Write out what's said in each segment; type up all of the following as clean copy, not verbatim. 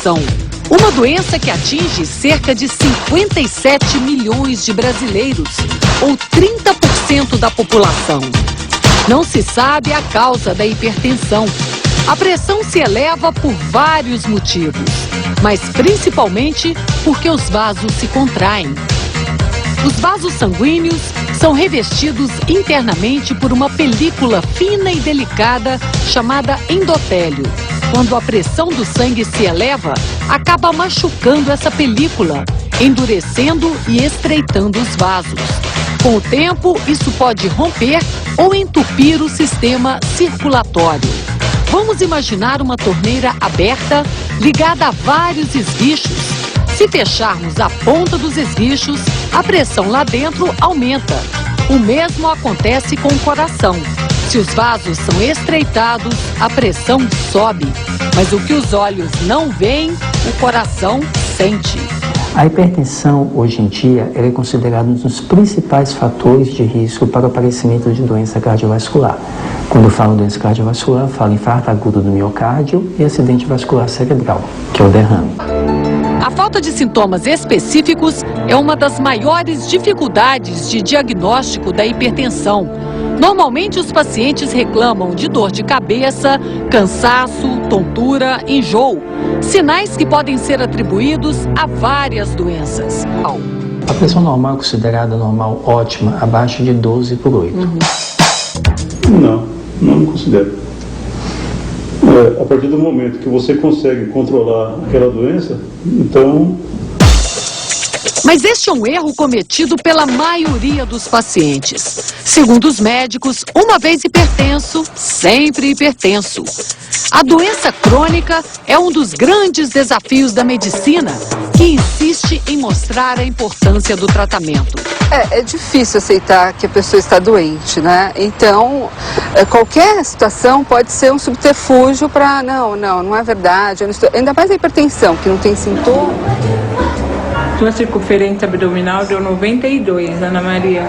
hipertensão, uma doença que atinge cerca de 57 milhões de brasileiros, ou 30% da população. Não se sabe a causa da hipertensão. A pressão se eleva por vários motivos, mas principalmente porque os vasos se contraem. Os vasos sanguíneos são revestidos internamente por uma película fina e delicada chamada endotélio. Quando a pressão do sangue se eleva, acaba machucando essa película, endurecendo e estreitando os vasos. Com o tempo, isso pode romper ou entupir o sistema circulatório. Vamos imaginar uma torneira aberta, ligada a vários esguichos. Se fecharmos a ponta dos esguichos, a pressão lá dentro aumenta. O mesmo acontece com o coração. Se os vasos são estreitados, a pressão sobe. Mas o que os olhos não veem, o coração sente. A hipertensão, hoje em dia, ela é considerada um dos principais fatores de risco para o aparecimento de doença cardiovascular. Quando eu falo doença cardiovascular, eu falo infarto agudo do miocárdio e acidente vascular cerebral, que é o derrame. A falta de sintomas específicos é uma das maiores dificuldades de diagnóstico da hipertensão. Normalmente, os pacientes reclamam de dor de cabeça, cansaço, tontura, enjoo. Sinais que podem ser atribuídos a várias doenças. A pressão normal é considerada normal ótima, abaixo de 12/8. Não considero. A partir do momento que você consegue controlar aquela doença, então... Mas este é um erro cometido pela maioria dos pacientes. Segundo os médicos, uma vez hipertenso, sempre hipertenso. A doença crônica é um dos grandes desafios da medicina, que insiste em mostrar a importância do tratamento. É difícil aceitar que a pessoa está doente, né? Então, qualquer situação pode ser um subterfúgio para, não é verdade, eu não estou... Ainda mais a hipertensão, que não tem sintoma. Sua circunferência abdominal deu 92, Ana Maria.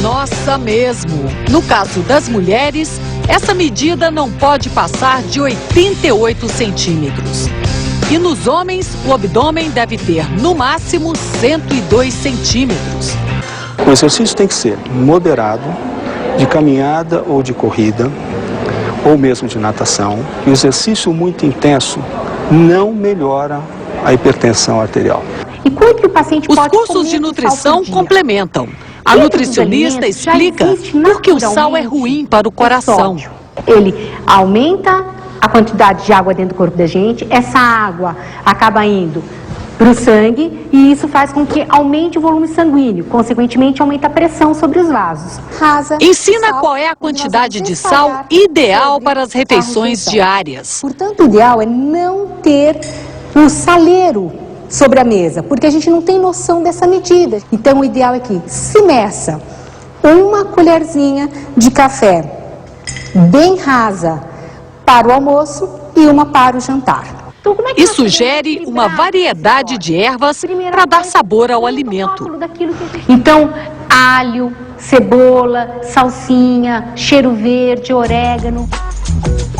Nossa mesmo! No caso das mulheres, essa medida não pode passar de 88 centímetros. E nos homens, o abdômen deve ter, no máximo, 102 centímetros. O exercício tem que ser moderado, de caminhada ou de corrida, ou mesmo de natação. E o exercício muito intenso não melhora a hipertensão arterial. E quanto que o paciente Os pode cursos de nutrição complementam. A nutricionista explica por que o sal é ruim para o coração. Ele aumenta a quantidade de água dentro do corpo da gente, essa água acaba indo para o sangue e isso faz com que aumente o volume sanguíneo, consequentemente aumenta a pressão sobre os vasos. Ensina qual é a quantidade de sal ideal para as refeições diárias. Portanto, o ideal é não ter um saleiro sobre a mesa, porque a gente não tem noção dessa medida. Então, o ideal é que se meça uma colherzinha de café bem rasa para o almoço e uma para o jantar. E sugere uma variedade de ervas para dar sabor ao alimento. Então, alho, cebola, salsinha, cheiro verde, orégano.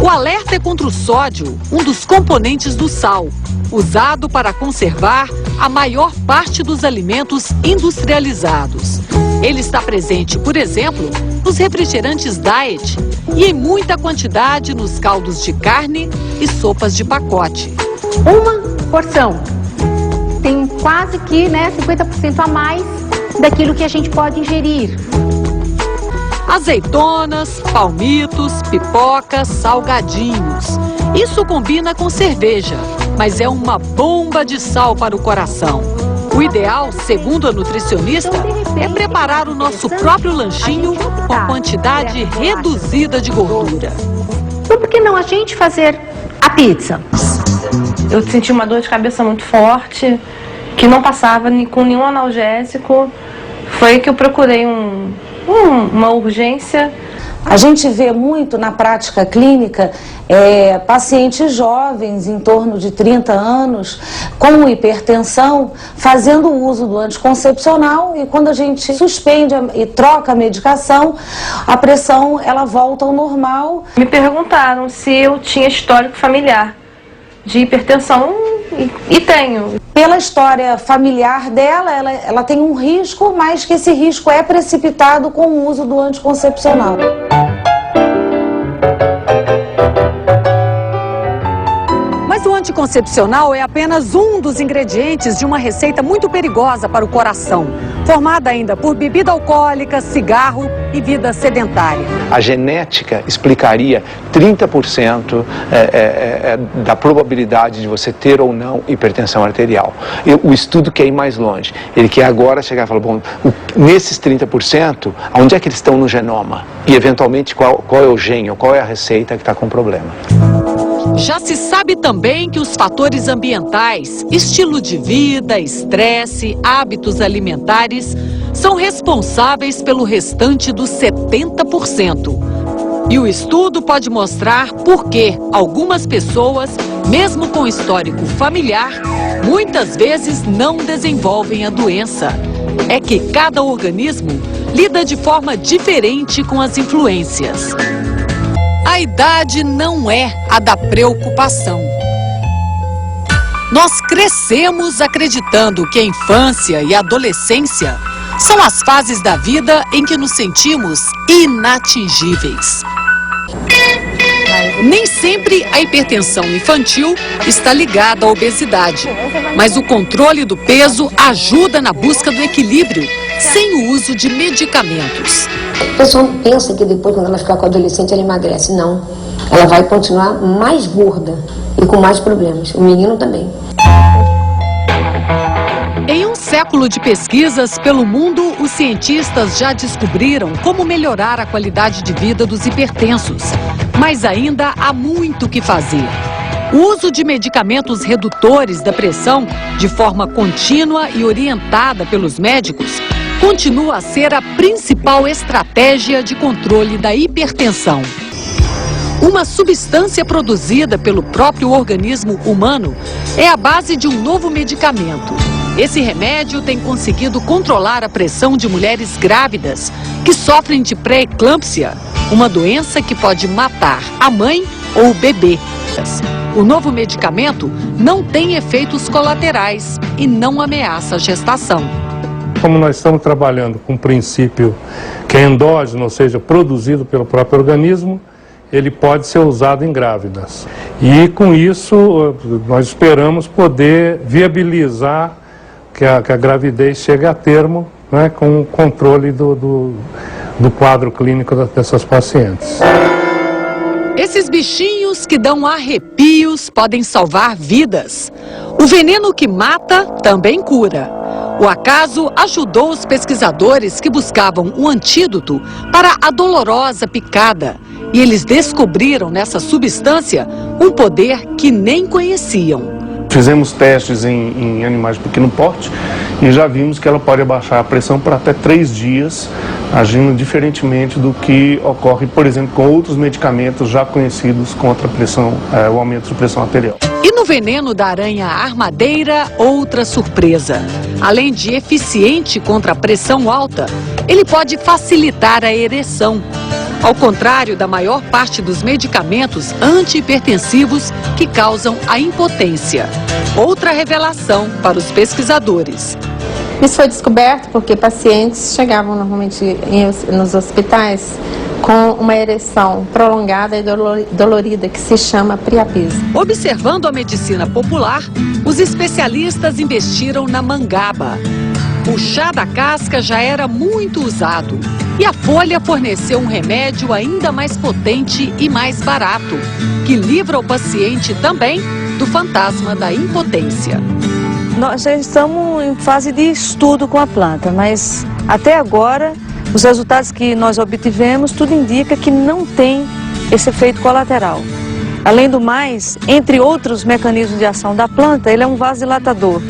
O alerta é contra o sódio, um dos componentes do sal, usado para conservar a maior parte dos alimentos industrializados. Ele está presente, por exemplo, nos refrigerantes diet e em muita quantidade nos caldos de carne e sopas de pacote. Uma porção tem quase que 50% a mais daquilo que a gente pode ingerir. Azeitonas, palmitos, pipocas, salgadinhos. Isso combina com cerveja, mas é uma bomba de sal para o coração. O ideal, segundo a nutricionista, é preparar o nosso próprio lanchinho com quantidade reduzida de gordura. Então, por que não a gente fazer a pizza? Eu senti uma dor de cabeça muito forte, que não passava com nenhum analgésico. Foi que eu procurei uma urgência. A gente vê muito na prática clínica pacientes jovens, em torno de 30 anos, com hipertensão, fazendo uso do anticoncepcional e quando a gente suspende e troca a medicação, a pressão ela volta ao normal. Me perguntaram se eu tinha histórico familiar. de hipertensão e tenho. Pela história familiar dela, ela tem um risco, mas que esse risco é precipitado com o uso do anticoncepcional. Mas o anticoncepcional é apenas um dos ingredientes de uma receita muito perigosa para o coração, formada ainda por bebida alcoólica, cigarro e vida sedentária. A genética explicaria 30% da probabilidade de você ter ou não hipertensão arterial. O estudo quer ir mais longe. Ele quer agora chegar e falar, bom, nesses 30%, onde é que eles estão no genoma? E, eventualmente, qual é o gene, ou qual é a receita que está com problema? Já se sabe também que os fatores ambientais, estilo de vida, estresse, hábitos alimentares, são responsáveis pelo restante dos 70%. E o estudo pode mostrar por que algumas pessoas, mesmo com histórico familiar, muitas vezes não desenvolvem a doença. É que cada organismo lida de forma diferente com as influências. A idade não é a da preocupação. Nós crescemos acreditando que a infância e a adolescência são as fases da vida em que nos sentimos inatingíveis. Nem sempre a hipertensão infantil está ligada à obesidade, mas o controle do peso ajuda na busca do equilíbrio, sem o uso de medicamentos. A pessoa pensa que depois, quando ela ficar com a adolescente, ela emagrece. Não. Ela vai continuar mais gorda e com mais problemas. O menino também. Em um século de pesquisas pelo mundo, os cientistas já descobriram como melhorar a qualidade de vida dos hipertensos. Mas ainda há muito o que fazer. O uso de medicamentos redutores da pressão, de forma contínua e orientada pelos médicos, continua a ser a principal estratégia de controle da hipertensão. Uma substância produzida pelo próprio organismo humano é a base de um novo medicamento. Esse remédio tem conseguido controlar a pressão de mulheres grávidas que sofrem de pré-eclâmpsia, uma doença que pode matar a mãe ou o bebê. O novo medicamento não tem efeitos colaterais e não ameaça a gestação. Como nós estamos trabalhando com um princípio que é endógeno, ou seja, produzido pelo próprio organismo, ele pode ser usado em grávidas. E com isso, nós esperamos poder viabilizar que a gravidez chegue a termo, né, com o controle do quadro clínico dessas pacientes. Esses bichinhos que dão arrepios podem salvar vidas. O veneno que mata também cura. O acaso ajudou os pesquisadores que buscavam um antídoto para a dolorosa picada. E eles descobriram nessa substância um poder que nem conheciam. Fizemos testes em animais de pequeno porte e já vimos que ela pode abaixar a pressão por até 3 dias, agindo diferentemente do que ocorre, por exemplo, com outros medicamentos já conhecidos contra a pressão, o aumento de pressão arterial. E no veneno da aranha armadeira, outra surpresa. Além de eficiente contra a pressão alta, ele pode facilitar a ereção. Ao contrário da maior parte dos medicamentos antihipertensivos que causam a impotência. Outra revelação para os pesquisadores. Isso foi descoberto porque pacientes chegavam normalmente nos hospitais com uma ereção prolongada e dolorida, que se chama priapismo. Observando a medicina popular, os especialistas investiram na mangaba. O chá da casca já era muito usado e a folha forneceu um remédio ainda mais potente e mais barato, que livra o paciente também do fantasma da impotência. Nós já estamos em fase de estudo com a planta, mas até agora os resultados que nós obtivemos, tudo indica que não tem esse efeito colateral. Além do mais, entre outros mecanismos de ação da planta, ele é um vasodilatador.